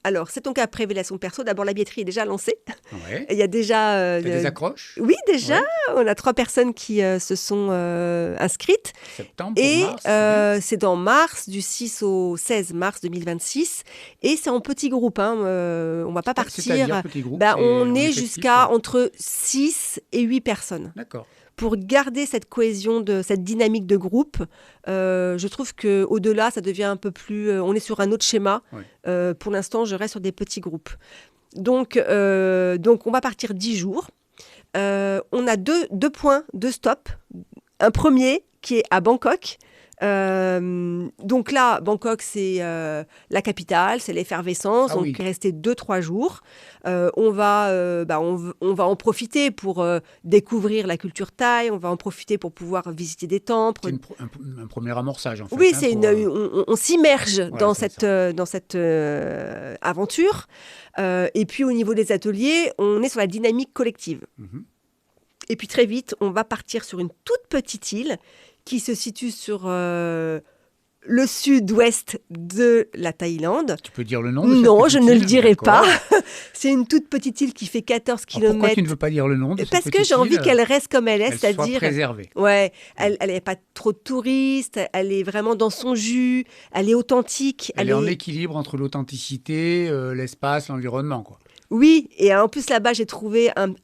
Alors, c'est donc après révélation perso. D'abord, la billetterie est déjà lancée. Ouais. Il y a déjà... T'as des accroches? Oui, déjà, Ouais. on a 3 personnes qui se sont inscrites. Septembre pour Et mars, c'est bien. c'est dans mars, du 6 au 16 mars 2026. Et c'est en petits groupes. Hein. On ne va pas C'est-à-dire partir. petit groupe, Ben, c'est on en est effectif. jusqu'à entre 6 et 8 personnes. D'accord. Pour garder cette cohésion, cette dynamique de groupe, je trouve qu'au-delà, ça devient un peu plus... on est sur un autre schéma. Ouais. Pour l'instant, je reste sur des petits groupes. Donc on va partir 10 jours. On a deux points de stop. Un premier qui est à Bangkok. Donc là, Bangkok, c'est la capitale, c'est l'effervescence. Ah Donc, oui. rester 2-3 jours. On va en profiter pour découvrir la culture thaï. On va en profiter pour pouvoir visiter des temples. C'est un premier amorçage, en fait. Oui, Hein, pour, on s'immerge voilà, dans c'est cette, ça. dans cette aventure. Et puis, au niveau des ateliers, on est sur la dynamique collective. Mhm. Et puis, très vite, on va partir sur une toute petite île qui se situe sur le sud-ouest de la Thaïlande. Tu peux dire le nom de cette Non, petite je ne le île? dirai pas. D'accord. C'est une toute petite île qui fait 14 Alors, pourquoi tu ne kilomètres. veux pas dire le nom de cette Parce que petite j'ai envie île? qu'elle reste comme elle est, Elle soit c'est-à-dire... préservée. Ouais, elle n'est pas trop de touristes, elle est vraiment dans son jus, elle est authentique. Elle est en équilibre entre l'authenticité, l'espace, l'environnement, quoi. Oui, et en plus là-bas, j'ai trouvé un